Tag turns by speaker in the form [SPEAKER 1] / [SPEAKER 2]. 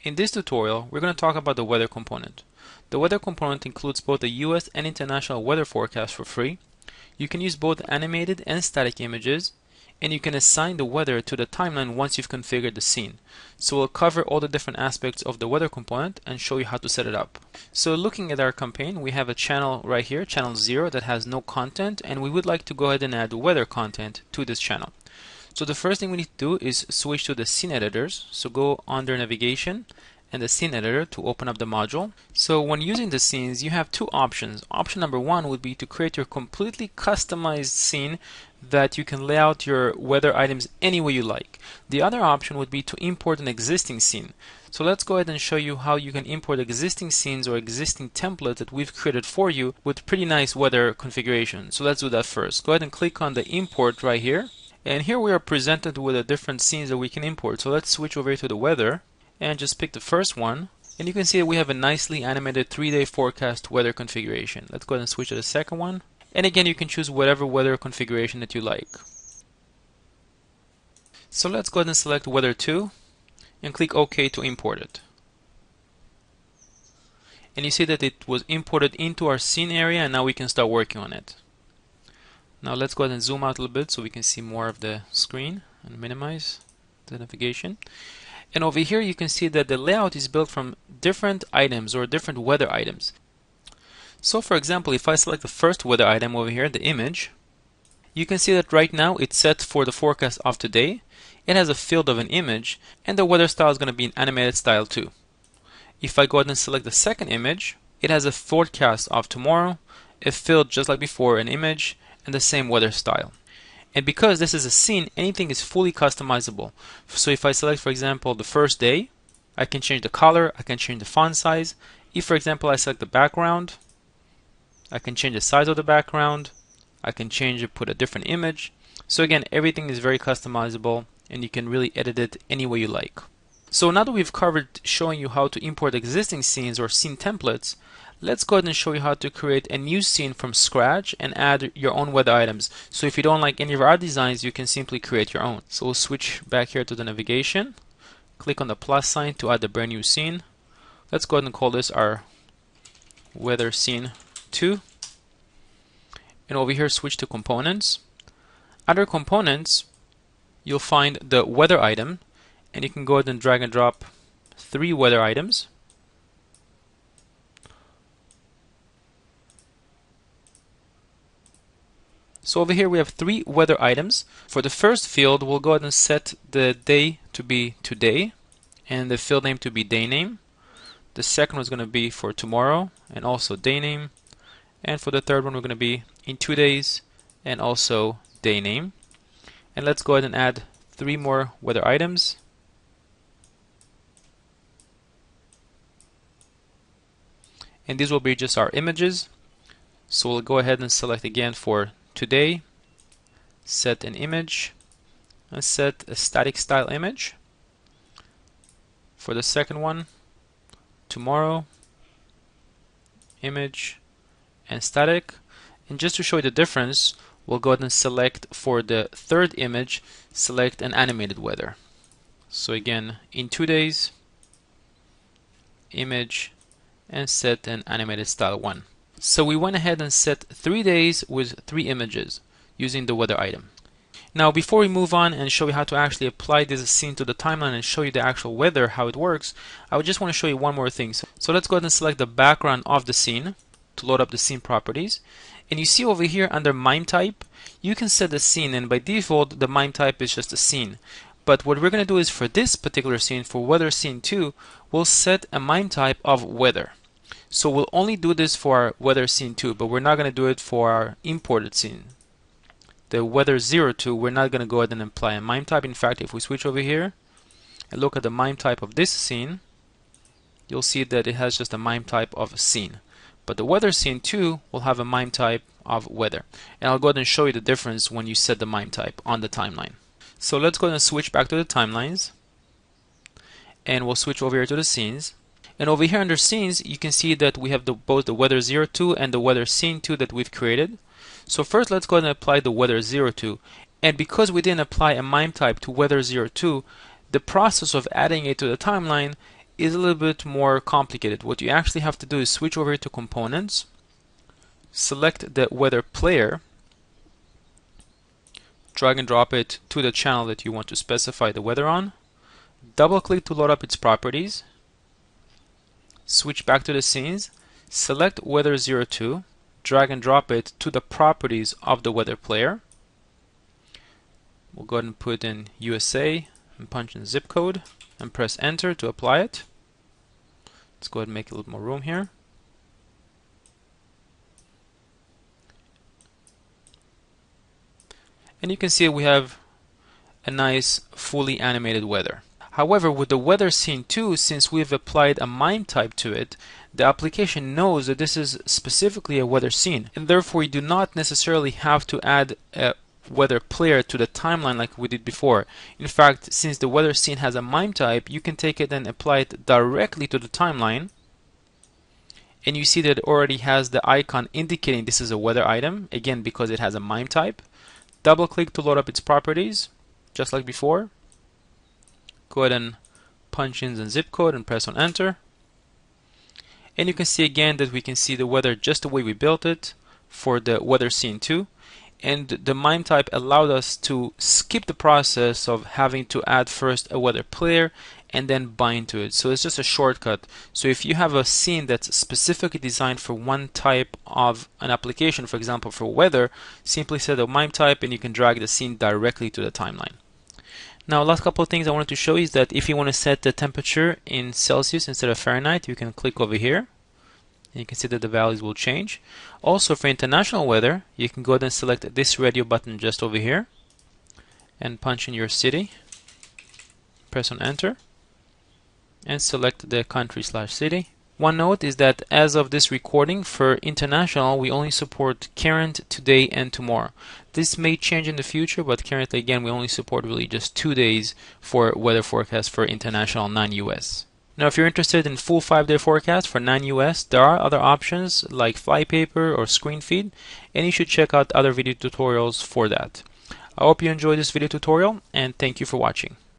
[SPEAKER 1] In this tutorial, we're going to talk about the weather component. The weather component includes both the US and international weather forecast for free. You can use both animated and static images, and you can assign the weather to the timeline once you've configured the scene. So we'll cover all the different aspects of the weather component and show you how to set it up. So looking at our campaign, we have a channel right here, channel 0, that has no content, and we would like to go ahead and add weather content to this channel. So the first thing we need to do is switch to the scene editors. So go under navigation and the scene editor to open up the module. So when using the scenes, you have two options. Option number one would be to create your completely customized scene that you can lay out your weather items any way you like. The other option would be to import an existing scene. So let's go ahead and show you how you can import existing scenes or existing templates that we've created for you with pretty nice weather configuration. So let's do that first. Go ahead and click on the import right here. And here we are presented with the different scenes that we can import. So let's switch over to the weather and just pick the first one. And you can see that we have a nicely animated 3-day forecast weather configuration. Let's go ahead and switch to the second one. And again, you can choose whatever weather configuration that you like. So let's go ahead and select weather 2 and click OK to import it. And you see that it was imported into our scene area, and now we can start working on it. Now let's go ahead and zoom out a little bit so we can see more of the screen and minimize the navigation. And over here you can see that the layout is built from different items or different weather items. So for example, if I select the first weather item over here, the image, you can see that right now it's set for the forecast of today. It has a field of an image, and the weather style is going to be an animated style too. If I go ahead and select the second image, it has a forecast of tomorrow, a field just like before, an image, and the same weather style. And because this is a scene, anything is fully customizable. So if I select, for example, the first day, I can change the color, I can change the font size. If, for example, I select the background, I can change the size of the background, I can change it, put a different image. So again, everything is very customizable and you can really edit it any way you like. So now that we've covered showing you how to import existing scenes or scene templates, let's go ahead and show you how to create a new scene from scratch and add your own weather items. So if you don't like any of our designs, you can simply create your own. So we'll switch back here to the navigation, click on the plus sign to add the brand new scene. Let's go ahead and call this our weather scene 2. And over here switch to components. Under components, you'll find the weather item, and you can go ahead and drag and drop 3 weather items. So over here we have 3 weather items. For the first field, we'll go ahead and set the day to be today and the field name to be day name. The second one is going to be for tomorrow and also day name. And for the third one, we're going to be in 2 days and also day name. And let's go ahead and add 3 more weather items. And these will be just our images. So we'll go ahead and select again for today, set an image, and set a static style image. For the second one, tomorrow, image, and static. And just to show you the difference, we'll go ahead and select for the third image, select an animated weather. So again, in 2 days, image, and set an animated style 1. So we went ahead and set 3 days with 3 images using the weather item. Now before we move on and show you how to actually apply this scene to the timeline and show you the actual weather, how it works, I would just want to show you one more thing. So let's go ahead and select the background of the scene to load up the scene properties. And you see over here under MIME type, you can set the scene, and by default the MIME type is just a scene. But what we're going to do is for this particular scene, for weather scene 2, we'll set a MIME type of weather. So we'll only do this for our weather scene 2, but we're not going to do it for our imported scene. The weather 02, we're not going to go ahead and apply a MIME type. In fact, if we switch over here and look at the MIME type of this scene, you'll see that it has just a MIME type of scene. But the weather scene 2 will have a MIME type of weather. And I'll go ahead and show you the difference when you set the MIME type on the timeline. So let's go ahead and switch back to the timelines. And we'll switch over here to the scenes. And over here under scenes, you can see that we have both the weather 02 and the weather scene 2 that we've created. So first let's go ahead and apply the weather 02. And because we didn't apply a MIME type to weather 02, the process of adding it to the timeline is a little bit more complicated. What you actually have to do is switch over to components, select the weather player, drag and drop it to the channel that you want to specify the weather on, double click to load up its properties, switch back to the scenes, select weather 02, drag and drop it to the properties of the weather player. We'll go ahead and put in USA and punch in zip code and press enter to apply it. Let's go ahead and make a little more room here. And you can see we have a nice fully animated weather. However, with the weather scene 2, since we've applied a MIME type to it, the application knows that this is specifically a weather scene, and therefore you do not necessarily have to add a weather player to the timeline like we did before. In fact, since the weather scene has a MIME type, you can take it and apply it directly to the timeline, and you see that it already has the icon indicating this is a weather item, again because it has a MIME type. Double click to load up its properties, just like before. Go ahead and punch in the zip code and press on enter. And you can see again that we can see the weather just the way we built it for the weather scene 2. And the MIME type allowed us to skip the process of having to add first a weather player and then bind to it. So it's just a shortcut. So if you have a scene that's specifically designed for one type of an application, for example for weather, simply set a MIME type and you can drag the scene directly to the timeline. Now, last couple of things I wanted to show you is that if you want to set the temperature in Celsius instead of Fahrenheit, you can click over here. And you can see that the values will change. Also, for international weather, you can go ahead and select this radio button just over here and punch in your city. Press on enter and select the country/city. One note is that as of this recording, for international, we only support current, today, and tomorrow. This may change in the future, but currently, again, we only support really just 2 days for weather forecast for international, non-US. Now, if you're interested in full 5-day forecast for non-US, there are other options like flypaper or screen feed, and you should check out other video tutorials for that. I hope you enjoyed this video tutorial, and thank you for watching.